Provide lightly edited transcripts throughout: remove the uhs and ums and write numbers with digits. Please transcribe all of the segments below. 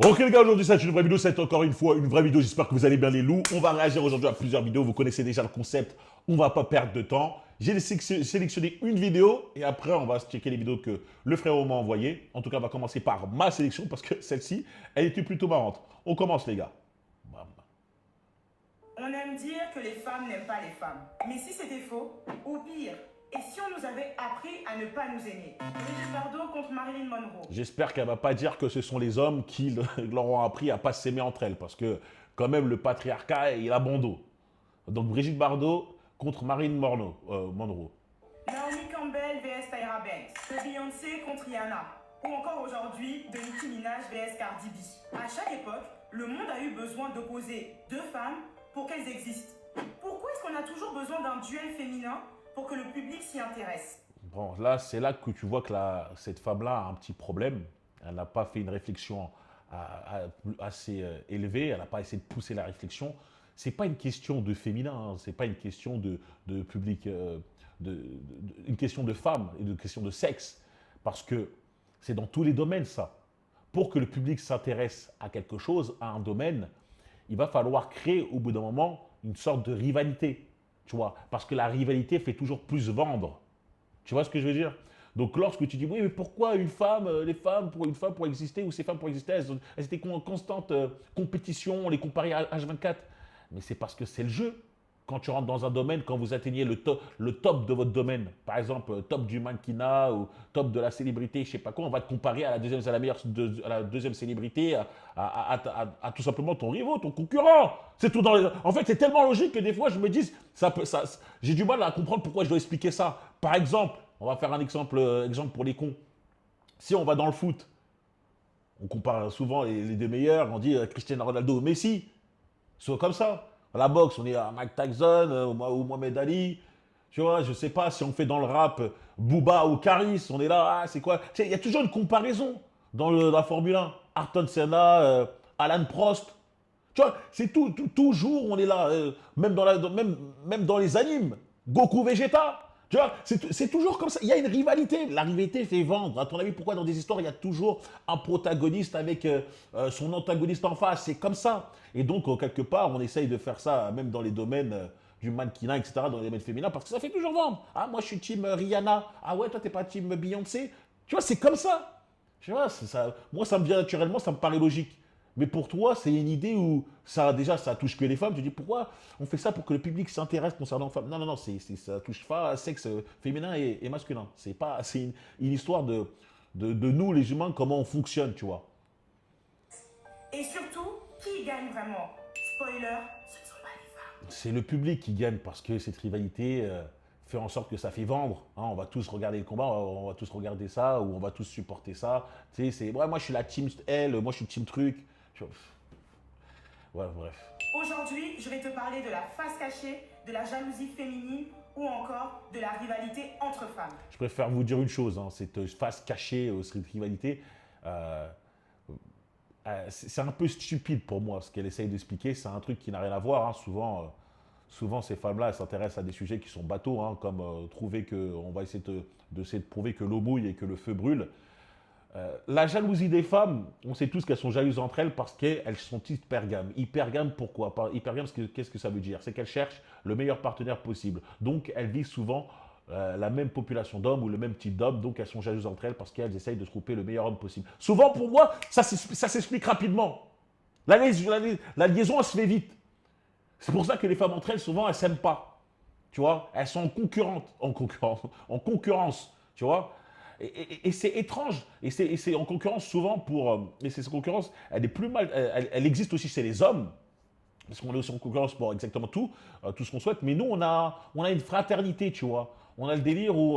Ok les gars, aujourd'hui c'est une vraie vidéo, c'est encore une fois une vraie vidéo, j'espère que vous allez bien les loups. On va réagir aujourd'hui à plusieurs vidéos, vous connaissez déjà le concept, on va pas perdre de temps. J'ai sélectionné une vidéo et après on va checker les vidéos que le frérot m'a envoyées. En tout cas on va commencer par ma sélection parce que celle-ci, elle était plutôt marrante. On commence les gars. Bam. On aime dire que les femmes n'aiment pas les femmes. Mais si c'était faux, ou pire, et si on nous avait appris à ne pas nous aimer? Brigitte Bardot contre Marilyn Monroe. J'espère qu'elle va pas dire que ce sont les hommes qui leur ont appris à pas s'aimer entre elles parce que quand même le patriarcat il a bon dos. Donc Brigitte Bardot contre Marilyn Monroe. Naomi Campbell vs Tyra Banks. De Beyoncé contre Rihanna. Ou encore aujourd'hui, de Nicki Minaj vs Cardi B. À chaque époque, le monde a eu besoin d'opposer deux femmes pour qu'elles existent. Pourquoi est-ce qu'on a toujours besoin d'un duel féminin pour que le public s'y intéresse? Bon, là, c'est là que tu vois que cette femme-là a un petit problème. Elle n'a pas fait une réflexion assez élevée. Elle n'a pas essayé de pousser la réflexion. C'est pas une question de féminin. Hein, c'est pas une question de public, une question de femme et une question de sexe. Parce que c'est dans tous les domaines ça. Pour que le public s'intéresse à quelque chose, à un domaine, il va falloir créer au bout d'un moment une sorte de rivalité. Tu vois, parce que la rivalité fait toujours plus vendre. Tu vois ce que je veux dire? Donc lorsque tu dis, oui, mais pourquoi une femme, les femmes, pour une femme pour exister, ou ces femmes pour exister, elles étaient en constante compétition, on les comparait à H24. Mais c'est parce que c'est le jeu. Quand tu rentres dans un domaine, quand vous atteignez le top de votre domaine, par exemple, top du mannequinat ou top de la célébrité, je sais pas quoi, on va te comparer à la deuxième célébrité, à tout simplement ton rival, ton concurrent. C'est tout en fait, c'est tellement logique que des fois, je me dis, j'ai du mal à comprendre pourquoi je dois expliquer ça. Par exemple, on va faire un exemple pour les cons. Si on va dans le foot, on compare souvent les deux meilleurs, on dit Cristiano Ronaldo ou Messi. C'est comme ça. À la boxe, on est à Mike Tyson ou Mohamed Ali. Tu vois, je sais pas si on fait dans le rap Booba ou Caris, on est là, ah, c'est quoi? Il y a toujours une comparaison dans la Formule 1. Ayrton Senna, Alan Prost. Tu vois, c'est toujours on est là, même dans les animes. Goku Vegeta. Tu vois, c'est toujours comme ça. Il y a une rivalité. La rivalité fait vendre. À ton avis, pourquoi dans des histoires, il y a toujours un protagoniste avec son antagoniste en face? C'est comme ça. Et donc, quelque part, on essaye de faire ça, même dans les domaines du mannequinat, etc., dans les domaines féminins, parce que ça fait toujours vendre. Ah, moi, je suis team Rihanna. Ah ouais, toi, t'es pas team Beyoncé. Tu vois, c'est comme ça. Tu vois, ça, moi, ça me vient naturellement, ça me paraît logique. Mais pour toi, c'est une idée où ça touche que les femmes. Tu dis pourquoi on fait ça pour que le public s'intéresse concernant les femmes? Non, non, non, ça touche pas sexe féminin et masculin. C'est une histoire de nous, les humains, comment on fonctionne, tu vois. Et surtout, qui gagne vraiment? Spoiler, ce ne sont pas les femmes. C'est le public qui gagne parce que cette rivalité fait en sorte que ça fait vendre. Hein, on va tous regarder le combat, on va tous regarder ça, ou on va tous supporter ça. Tu sais, ouais, moi je suis la team elle, moi je suis team truc. Ouais, bref. Aujourd'hui, je vais te parler de la face cachée, de la jalousie féminine ou encore de la rivalité entre femmes. Je préfère vous dire une chose, hein, cette face cachée, cette rivalité, euh, c'est un peu stupide pour moi ce qu'elle essaye d'expliquer. C'est un truc qui n'a rien à voir. Hein. Souvent, ces femmes-là, elles s'intéressent à des sujets qui sont bateaux, hein, comme on va essayer de prouver que l'eau mouille et que le feu brûle. La jalousie des femmes, on sait tous qu'elles sont jalouses entre elles parce qu'elles sont hypergames. Hypergames, pourquoi? Hypergames, qu'est-ce que ça veut dire? C'est qu'elles cherchent le meilleur partenaire possible. Donc, elles visent souvent la même population d'hommes ou le même type d'hommes. Donc, elles sont jalouses entre elles parce qu'elles essayent de trouver le meilleur homme possible. Souvent, pour moi, ça s'explique rapidement. La liaison, elle se fait vite. C'est pour ça que les femmes entre elles, souvent, elles s'aiment pas. Tu vois, elles sont en concurrence, tu vois. Et c'est étrange. Et c'est en concurrence souvent et cette concurrence, elle est plus mal. Elle existe aussi chez les hommes. Parce qu'on est aussi en concurrence pour exactement tout ce qu'on souhaite. Mais nous, on a une fraternité, tu vois. On a le délire où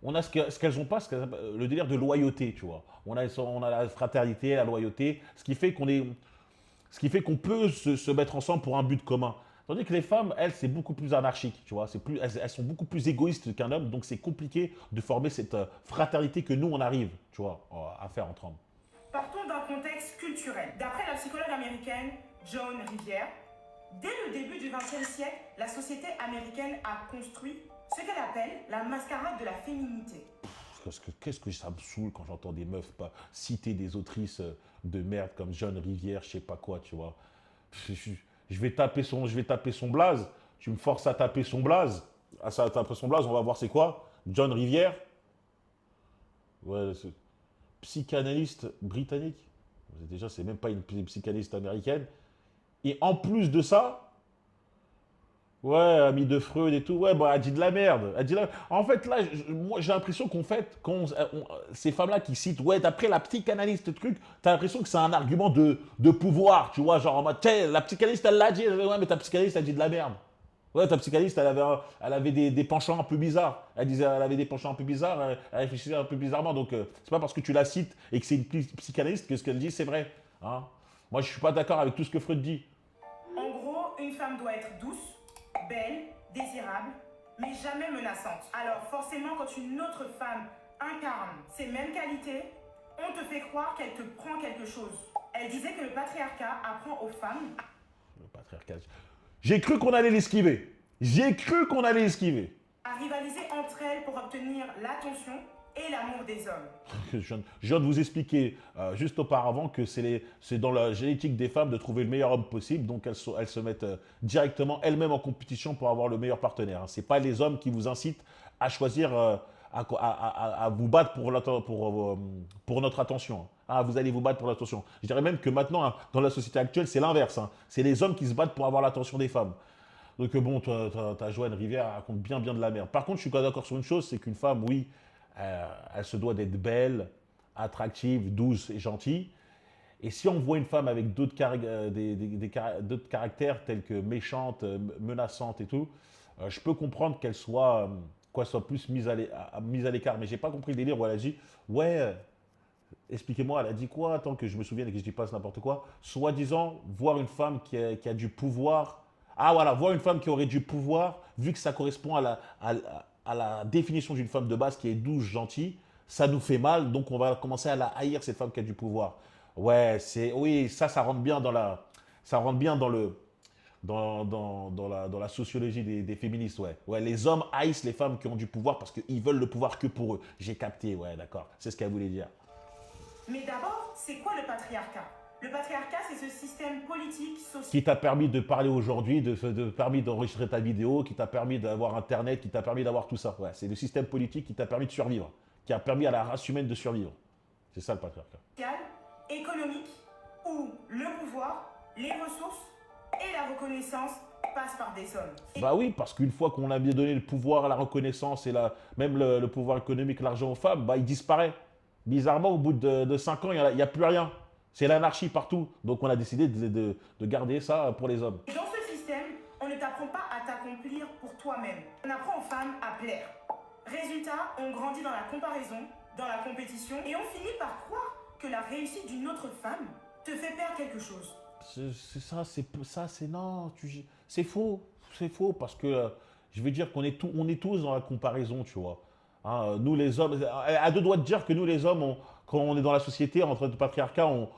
on a ce qu'elles n'ont pas, le délire de loyauté, tu vois. On a la fraternité, la loyauté, ce qui fait qu'on peut se mettre ensemble pour un but commun. Tandis que les femmes, elles, c'est beaucoup plus anarchique, tu vois. Elles sont beaucoup plus égoïstes qu'un homme, donc c'est compliqué de former cette fraternité que nous, on arrive, tu vois, à faire entre hommes. Partons d'un contexte culturel. D'après la psychologue américaine Joan Rivière, dès le début du XXe siècle, la société américaine a construit ce qu'elle appelle la mascarade de la féminité. qu'est-ce que ça me saoule quand j'entends des meufs pas citer des autrices de merde comme John Rivière, je sais pas quoi, tu vois. Je je vais taper son blaze. Tu me forces à taper son blaze. À taper son blaze, on va voir c'est quoi. John Rivière. Ouais, psychanalyste britannique. Déjà, c'est même pas une psychanalyste américaine. Et en plus de ça, ouais, ami de Freud et tout, ouais, bah, elle dit de la merde. En fait, là, moi, j'ai l'impression qu'en fait, ces femmes-là qui citent, ouais, d'après la psychanalyste, truc, t'as l'impression que c'est un argument de pouvoir, tu vois, genre en mode, tiens, la psychanalyste, elle l'a dit, ouais, mais ta psychanalyste, elle dit de la merde. Ouais, ta psychanalyste, elle avait des penchants un peu bizarres. Elle disait, elle avait des penchants un peu bizarres, elle réfléchissait un peu bizarrement. Donc, c'est pas parce que tu la cites et que c'est une psychanalyste que ce qu'elle dit, c'est vrai. Hein. Moi, je suis pas d'accord avec tout ce que Freud dit. En gros, une femme doit être douce, belle, désirable, mais jamais menaçante. Alors forcément, quand une autre femme incarne ces mêmes qualités, on te fait croire qu'elle te prend quelque chose. Elle disait que le patriarcat apprend aux femmes Le patriarcat. J'ai cru qu'on allait l'esquiver. J'ai cru qu'on allait l'esquiver. à rivaliser entre elles pour obtenir l'attention et l'amour des hommes. Je viens de vous expliquer juste auparavant que c'est dans la génétique des femmes de trouver le meilleur homme possible, donc elles se mettent directement elles-mêmes en compétition pour avoir le meilleur partenaire. Hein. Ce n'est pas les hommes qui vous incitent à choisir, à vous battre pour notre attention. Ah, vous allez vous battre pour l'attention. Je dirais même que maintenant, hein, dans la société actuelle, c'est l'inverse. Hein. C'est les hommes qui se battent pour avoir l'attention des femmes. Donc bon, ta Joanne Rivière raconte bien de la merde. Par contre, je suis pas d'accord sur une chose, c'est qu'une femme, oui, elle se doit d'être belle, attractive, douce et gentille. Et si on voit une femme avec d'autres caractères tels que méchante, menaçante et tout, je peux comprendre qu'elle soit plus mise à l'écart. Mais j'ai pas compris le délire où elle a dit, ouais, expliquez-moi, elle a dit quoi? Attends que je me souvienne et que je dis pas n'importe quoi. Soi-disant, voir une femme qui a du pouvoir. Ah voilà, voir une femme qui aurait du pouvoir, vu que ça correspond à la définition d'une femme de base qui est douce, gentille, ça nous fait mal, donc on va commencer à la haïr, cette femme qui a du pouvoir. Ouais, oui, ça rentre bien ça rentre bien dans la sociologie des féministes, ouais. Ouais, les hommes haïssent les femmes qui ont du pouvoir parce qu'ils veulent le pouvoir que pour eux. J'ai capté, ouais, d'accord. C'est ce qu'elle voulait dire. Mais d'abord, c'est quoi le patriarcat? Le patriarcat, c'est ce système politique, social. Qui t'a permis de parler aujourd'hui, permis d'enregistrer ta vidéo, qui t'a permis d'avoir Internet, qui t'a permis d'avoir tout ça. Ouais, c'est le système politique qui t'a permis de survivre, qui a permis à la race humaine de survivre. C'est ça le patriarcat. Économique, où le pouvoir, les ressources et la reconnaissance passent par des hommes. Bah oui, parce qu'une fois qu'on a bien donné le pouvoir, la reconnaissance et même le pouvoir économique, l'argent aux femmes, bah il disparaît. Bizarrement, au bout de 5 ans, il n'y a plus rien. C'est l'anarchie partout. Donc on a décidé de garder ça pour les hommes. Dans ce système, on ne t'apprend pas à t'accomplir pour toi-même. On apprend aux femmes à plaire. Résultat, on grandit dans la comparaison, dans la compétition, et on finit par croire que la réussite d'une autre femme te fait perdre quelque chose. Non, c'est faux. C'est faux parce que je veux dire on est tous dans la comparaison, tu vois. Hein, nous les hommes, à deux doigts de dire que nous les hommes, quand on est dans la société, entre le patriarcat, on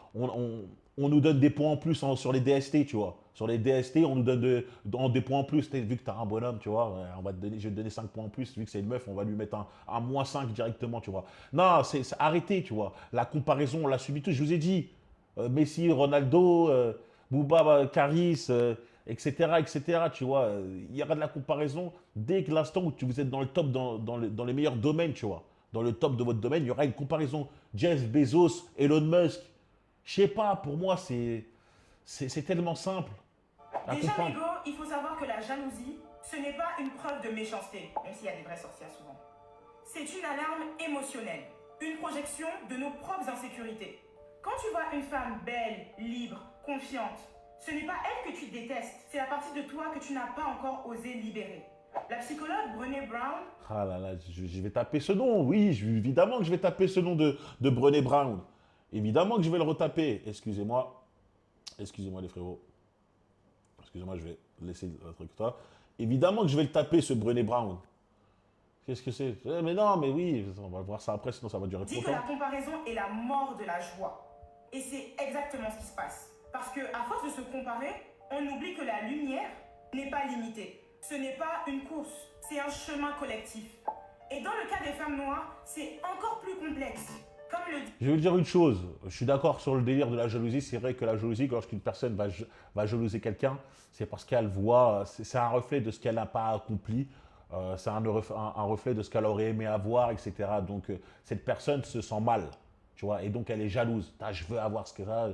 nous donne des points en plus sur les DST, tu vois. Sur les DST, on nous donne des points en plus. Vu que tu as un bonhomme, tu vois, je vais te donner 5 points en plus. Vu que c'est une meuf, on va lui mettre un moins 5 directement, tu vois. Non, c'est arrêtez, tu vois. La comparaison, on l'a subi tous. Je vous ai dit, Messi, Ronaldo, Bouba, Caris, etc., tu vois. Il y aura de la comparaison dès que l'instant où vous êtes dans le top, dans les meilleurs domaines, tu vois. Dans le top de votre domaine, il y aura une comparaison. Jeff Bezos, Elon Musk. Je sais pas, pour moi, c'est tellement simple à Déjà, comprendre. Hugo, il faut savoir que la jalousie, ce n'est pas une preuve de méchanceté, même s'il y a des vraies sorcières souvent. C'est une alarme émotionnelle, une projection de nos propres insécurités. Quand tu vois une femme belle, libre, confiante, ce n'est pas elle que tu détestes, c'est la partie de toi que tu n'as pas encore osé libérer. La psychologue Brené Brown. Ah là là, je vais taper ce nom, oui, évidemment que je vais taper ce nom de Brené Brown. Évidemment que je vais le retaper. Excusez-moi les frérots. Excusez-moi, je vais laisser le truc là. Évidemment que je vais le taper, ce Brené Brown. Qu'est-ce que c'est? Mais non, mais oui, on va voir ça après, sinon ça va durer trop Dit que longtemps. la comparaison est la mort de la joie. Et c'est exactement ce qui se passe. Parce qu'à force de se comparer, on oublie que la lumière n'est pas limitée. Ce n'est pas une course, c'est un chemin collectif. Et dans le cas des femmes noires, c'est encore plus complexe. Comme le dit Je vais vous dire une chose, je suis d'accord sur le délire de la jalousie. C'est vrai que la jalousie, lorsqu'une personne va jalouser quelqu'un, c'est parce qu'elle voit, c'est un reflet de ce qu'elle n'a pas accompli, c'est un reflet de ce qu'elle aurait aimé avoir, etc. Donc cette personne se sent mal, tu vois, et donc elle est jalouse. Ah, je veux avoir ce que ça,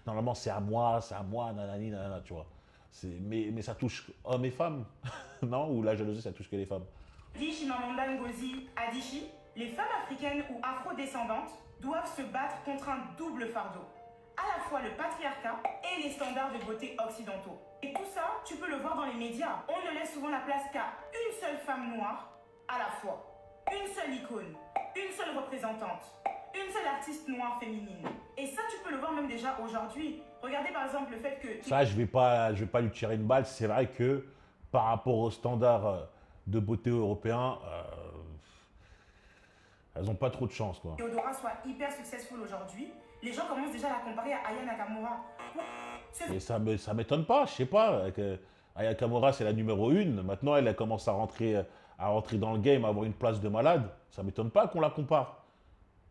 normalement c'est à moi, nanani, nanana, tu vois. Mais ça touche hommes et femmes, non? Ou la jalousie, ça touche que les femmes? Chimamanda Ngozi Adichie, les femmes africaines ou afro-descendantes doivent se battre contre un double fardeau. À la fois le patriarcat et les standards de beauté occidentaux. Et tout ça, tu peux le voir dans les médias. On ne laisse souvent la place qu'à une seule femme noire à la fois. Une seule icône, une seule représentante, une seule artiste noire féminine. Et ça, tu peux le voir même déjà aujourd'hui. Regardez par exemple le fait que... Ça, je vais pas lui tirer une balle. C'est vrai que par rapport aux standards de beauté européens, elles n'ont pas trop de chance, quoi. Theodora soit hyper successful aujourd'hui, les gens commencent déjà à la comparer à Aya Nakamura. Et ça m'étonne pas, je sais pas. Aya Kamura, c'est la numéro 1. Maintenant, elle commence à rentrer dans le game, à avoir une place de malade. Ça m'étonne pas qu'on la compare.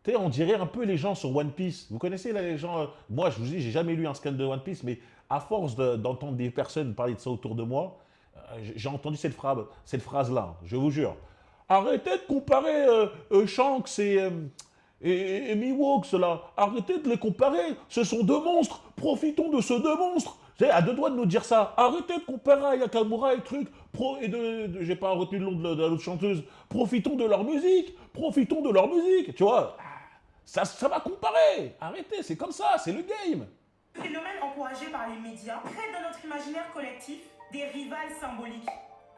Tu sais, on dirait un peu les gens sur One Piece. Vous connaissez là, les gens moi, je vous dis, j'ai jamais lu un scan de One Piece, mais à force d'entendre des personnes parler de ça autour de moi, j'ai entendu cette phrase-là, je vous jure. Arrêtez de comparer Shanks et Miwoks, là. Arrêtez de les comparer. Ce sont deux monstres. Profitons de ces deux monstres. J'ai à deux doigts de nous dire ça. Arrêtez de comparer à Yakamura et truc. J'ai pas retenu le nom de l'autre chanteuse. Profitons de leur musique. Profitons de leur musique. Tu vois, ça va comparer. Arrêtez, c'est comme ça, c'est le game. Phénomène encouragé par les médias crée dans notre imaginaire collectif des rivales symboliques.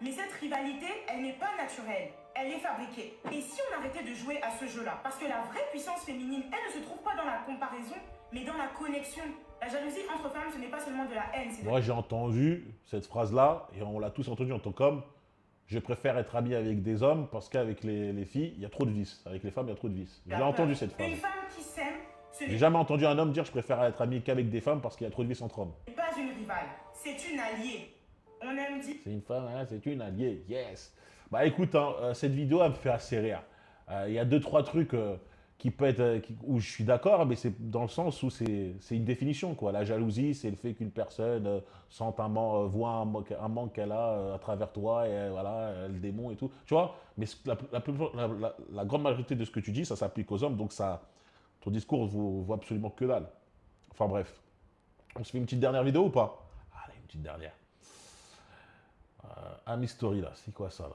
Mais cette rivalité, elle n'est pas naturelle, elle est fabriquée. Et si on arrêtait de jouer à ce jeu-là? Parce que la vraie puissance féminine, elle ne se trouve pas dans la comparaison, mais dans la connexion. La jalousie entre femmes, ce n'est pas seulement de la haine, c'est de... Moi, j'ai entendu cette phrase-là, et on l'a tous entendu en tant qu'homme. Je préfère être ami avec des hommes parce qu'avec les filles, il y a trop de vices. Avec les femmes, il y a trop de vices. J'ai entendu cette phrase. Une femme qui s'aime, ce J'ai n'est jamais entendu un homme dire je préfère être ami qu'avec des femmes parce qu'il y a trop de vices entre hommes. pas une rivale, c'est une alliée. On aime dire... C'est une femme, hein, c'est une alliée, yes. Bah écoute, hein, cette vidéo, elle me fait assez rire. Il y a deux, trois trucs qui peuvent être, où je suis d'accord, mais c'est dans le sens où c'est une définition, quoi. La jalousie, c'est le fait qu'une personne voit un manque qu'elle a à travers toi, et voilà, le démon et tout. Tu vois, mais la grande majorité de ce que tu dis, ça s'applique aux hommes, donc ton discours vaut absolument que dalle. Enfin bref. On se fait une petite dernière vidéo ou pas? Allez, une petite dernière. Un mystery là, c'est quoi ça là?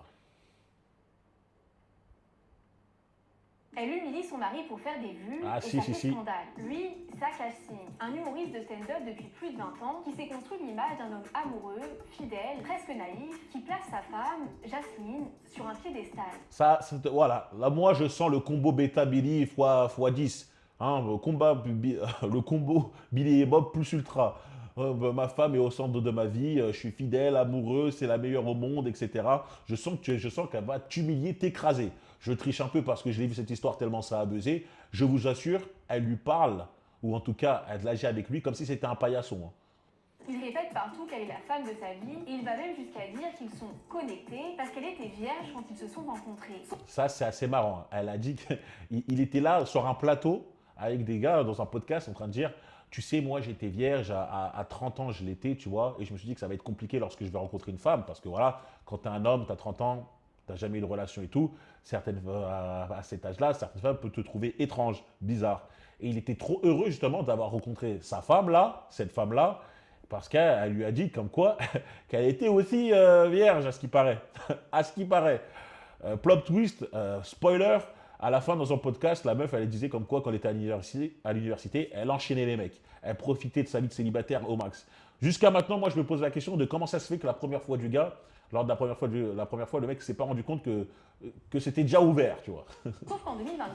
Elle humilie son mari pour faire des vues Ah, et si, ça si, fait si. scandale. Lui, Zach Lassine, un humoriste de stand-up depuis plus de 20 ans qui s'est construit l'image d'un homme amoureux, fidèle, presque naïf, qui place sa femme, Jasmine, sur un piédestal. Voilà, là moi je sens le combo Beta Billy x 10. Hein, le combo Billy et Bob plus ultra. Ma femme est au centre de ma vie, je suis fidèle, amoureux, c'est la meilleure au monde, etc. Je sens qu'elle va t'humilier, t'écraser. Je triche un peu parce que je l'ai vu cette histoire tellement ça a buzzé. Je vous assure, elle lui parle, ou en tout cas, elle agit avec lui comme si c'était un paillasson. Hein. Il répète partout qu'elle est la femme de sa vie et il va même jusqu'à dire qu'ils sont connectés parce qu'elle était vierge quand ils se sont rencontrés. Ça, c'est assez marrant. Hein. Elle a dit qu'il était là sur un plateau avec des gars dans un podcast en train de dire tu sais, moi j'étais vierge, à 30 ans je l'étais, tu vois, et je me suis dit que ça va être compliqué lorsque je vais rencontrer une femme parce que voilà, quand tu es un homme, tu as 30 ans, tu n'as jamais eu de relation et tout, à cet âge-là, certaines femmes peuvent te trouver étrange, bizarre. Et il était trop heureux justement d'avoir rencontré sa femme-là, cette femme-là, parce qu'elle lui a dit comme quoi qu'elle était aussi vierge, à ce qui paraît. À ce qui paraît. Plot twist, spoiler, à la fin dans son podcast, la meuf, elle disait comme quoi quand elle était à l'université, elle enchaînait les mecs. Elle profitait de sa vie de célibataire au max. Jusqu'à maintenant, moi, je me pose la question de comment ça se fait que la première fois du gars, lors de la première fois, le mec ne s'est pas rendu compte que c'était déjà ouvert, tu vois. Sauf qu'en 2024,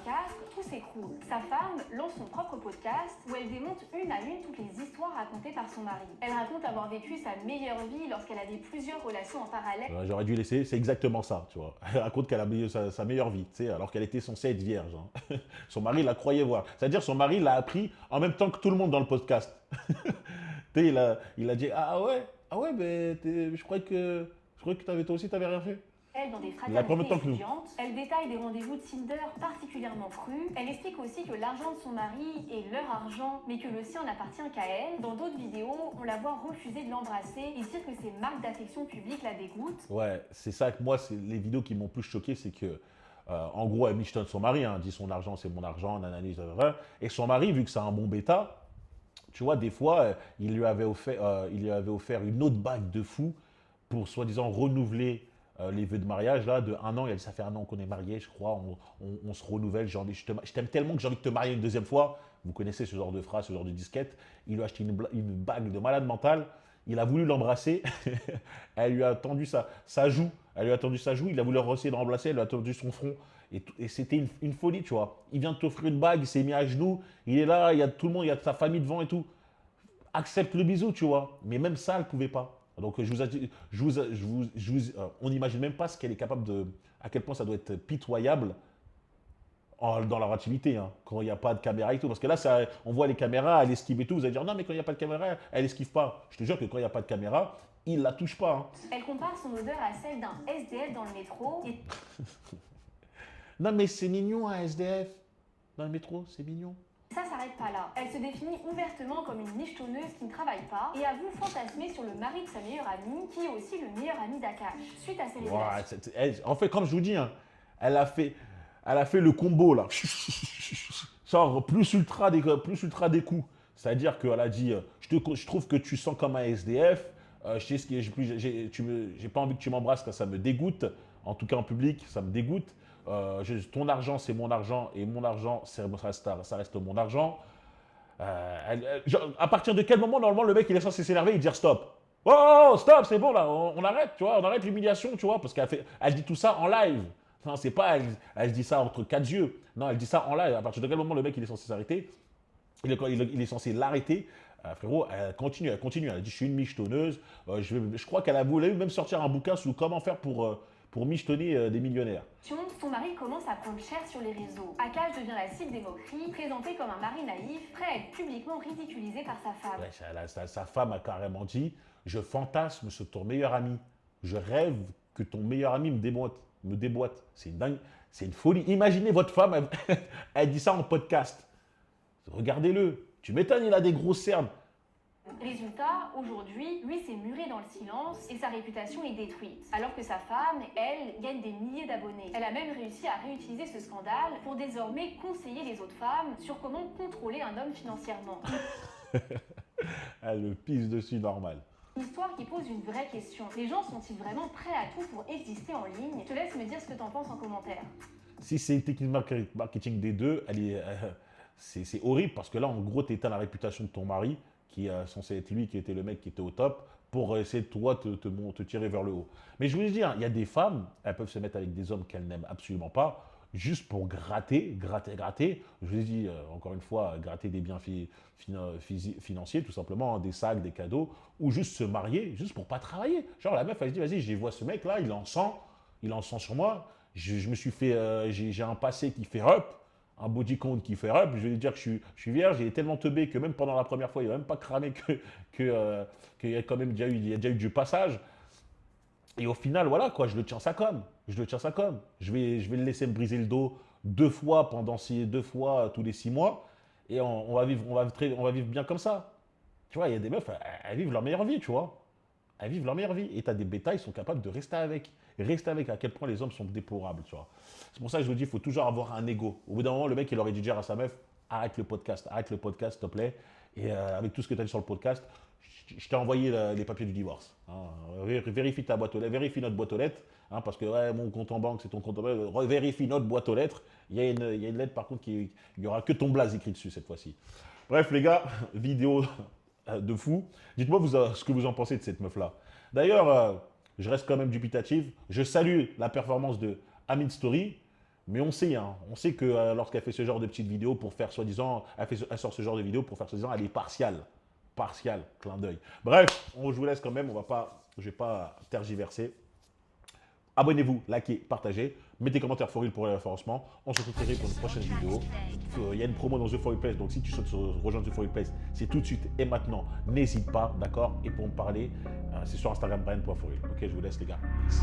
tout s'écroule. Sa femme lance son propre podcast où elle démonte une à une toutes les histoires racontées par son mari. Elle raconte avoir vécu sa meilleure vie lorsqu'elle avait plusieurs relations en parallèle. J'aurais dû laisser, c'est exactement ça, tu vois. Elle raconte qu'elle a vécu sa meilleure vie, tu sais, alors qu'elle était censée être vierge. Hein. Son mari la croyait voir. C'est-à-dire son mari l'a appris en même temps que tout le monde dans le podcast. Tu sais, il a dit ah ouais, mais je croyais que toi aussi t'avais rien fait. elle dans des Il a pas même fraternités temps que nous. étudiantes. Elle détaille des rendez-vous Tinder particulièrement crus. Elle explique aussi que l'argent de son mari est leur argent, mais que le sien n'appartient qu'à elle. Dans d'autres vidéos, on la voit refuser de l'embrasser et dire que ces marques d'affection publique la dégoûtent. Ouais, c'est ça que moi, c'est les vidéos qui m'ont plus choqué, c'est que, en gros, elle michetonne son mari, hein, dit son argent, c'est mon argent, nanani, nanana. Et son mari, vu que c'est un bon bêta, tu vois, des fois, il lui avait offert une autre bague de fou pour soi-disant renouveler les vœux de mariage, là, de 1 an. Il a dit, ça fait 1 an qu'on est mariés, je crois, on se renouvelle. Je t'aime tellement que j'ai envie de te marier une deuxième fois. Vous connaissez ce genre de phrase, ce genre de disquette. Il lui a acheté une bague de malade mental. Il a voulu l'embrasser. Elle lui a tendu sa joue. Elle lui a tendu sa joue. Il a voulu essayer de l'embrasser. Elle lui a tendu son front. Et c'était une folie, tu vois. Il vient de t'offrir une bague, il s'est mis à genoux. Il est là, il y a tout le monde, il y a sa famille devant et tout. Accepte le bisou, tu vois. Mais même ça, elle ne pouvait pas. Donc, on n'imagine même pas ce qu'elle est capable de. À quel point ça doit être pitoyable dans leur intimité, hein, quand il n'y a pas de caméra et tout. Parce que là, on voit les caméras, elle esquive et tout. Vous allez dire, non, mais quand il n'y a pas de caméra, elle esquive pas. Je te jure que quand il n'y a pas de caméra, il ne la touche pas. Hein. Elle compare son odeur à celle d'un SDF dans le métro et Non, mais c'est mignon, un SDF. Dans le métro, c'est mignon. ça s'arrête pas là. Elle se définit ouvertement comme une michetonneuse qui ne travaille pas et avoue fantasmer sur le mari de sa meilleure amie, qui est aussi le meilleur ami d'Akash. Suite à ces révélations. En fait, comme je vous dis, hein, elle a fait le combo, là. Genre, plus ultra des coups. C'est-à-dire qu'elle a dit, je trouve que tu sens comme un SDF. J'ai pas envie que tu m'embrasses, car ça me dégoûte. En tout cas, en public, ça me dégoûte. Ton argent, c'est mon argent, et mon argent, ça reste mon argent. À partir de quel moment, normalement, le mec, il est censé s'énerver et dire stop. Oh, stop, c'est bon, là, on arrête, tu vois, on arrête l'humiliation, tu vois, parce elle dit tout ça en live. Non, c'est pas, elle dit ça entre 4 yeux. Non, elle dit ça en live. À partir de quel moment, le mec, il est censé s'arrêter, il est censé l'arrêter. Frérot, elle continue. Elle a dit, je suis une michetonneuse. Je crois qu'elle a voulu même sortir un bouquin sur comment faire pour michetonner des millionnaires. Son mari commence à prendre cher sur les réseaux. Akash devient la cible des moqueries, présenté comme un mari naïf, prêt à être publiquement ridiculisé par sa femme. Ouais, sa femme a carrément dit, je fantasme sur ton meilleur ami. Je rêve que ton meilleur ami me déboîte. C'est une dingue, c'est une folie. Imaginez votre femme, elle dit ça en podcast. Regardez-le. Tu m'étonnes, il a des grosses cernes. Résultat, aujourd'hui, lui s'est muré dans le silence et sa réputation est détruite. Alors que sa femme, elle, gagne des milliers d'abonnés. Elle a même réussi à réutiliser ce scandale pour désormais conseiller les autres femmes sur comment contrôler un homme financièrement. Elle le pisse dessus normal. Une histoire qui pose une vraie question. Les gens sont-ils vraiment prêts à tout pour exister en ligne? Je te laisse me dire ce que t'en penses en commentaire. Si c'est une technique marketing des deux, c'est horrible parce que là, en gros, tu éteins la réputation de ton mari, qui est censé être lui qui était le mec qui était au top, pour essayer de toi te tirer vers le haut. Mais je voulais dire, il y a des femmes, elles peuvent se mettre avec des hommes qu'elles n'aiment absolument pas, juste pour gratter. Je vous ai dit, encore une fois, gratter des biens financiers, tout simplement, des sacs, des cadeaux, ou juste se marier, juste pour pas travailler. Genre la meuf, elle se dit, vas-y, je vois ce mec-là, il en sent sur moi, je me suis fait, j'ai un passé qui fait up, un body count qui fait up, je vais lui dire que je suis vierge, il est tellement teubé que même pendant la première fois, il n'a même pas cramé qu'il y a quand même déjà eu du passage. Et au final, voilà quoi, je le tiens ça comme. Je vais le laisser me briser le dos 2 fois tous les 6 mois, et on va vivre bien comme ça. Tu vois, il y a des meufs, elles vivent leur meilleure vie, tu vois. Elles vivent leur meilleure vie. Et tu as des bétails, ils sont capables de rester avec. À quel point les hommes sont déplorables, tu vois. C'est pour ça que je vous dis, il faut toujours avoir un ego. Au bout d'un moment, le mec, il aurait dû dire à sa meuf, arrête le podcast, s'il te plaît. Et avec tout ce que tu as dit sur le podcast, je t'ai envoyé les papiers du divorce. Hein. Vérifie ta boîte aux lettres, vérifie notre boîte aux lettres, hein, parce que ouais, mon compte en banque, c'est ton compte en banque. Vérifie notre boîte aux lettres. Il y a une lettre, par contre, il n'y aura que ton blaze écrit dessus cette fois-ci. Bref, les gars, vidéo de fou. Dites-moi ce que vous en pensez de cette meuf-là. D'ailleurs, je reste quand même dubitatif. Je salue la performance de Amine Story, mais on sait que lorsqu'elle fait ce genre de petites vidéos pour faire soi-disant, elle sort ce genre de vidéos pour faire soi-disant, elle est partiale, clin d'œil. Bref, je vous laisse quand même, je ne vais pas tergiverser. Abonnez-vous, likez, partagez, mettez commentaires for real pour le référencement. On se retrouve très vite pour une prochaine vidéo. Il y a une promo dans The For Real Place, donc si tu souhaites rejoindre The For Real Place, c'est tout de suite et maintenant. N'hésite pas, d'accord? Et pour me parler, c'est sur Instagram, Brian.forreal. Ok, je vous laisse les gars. Peace.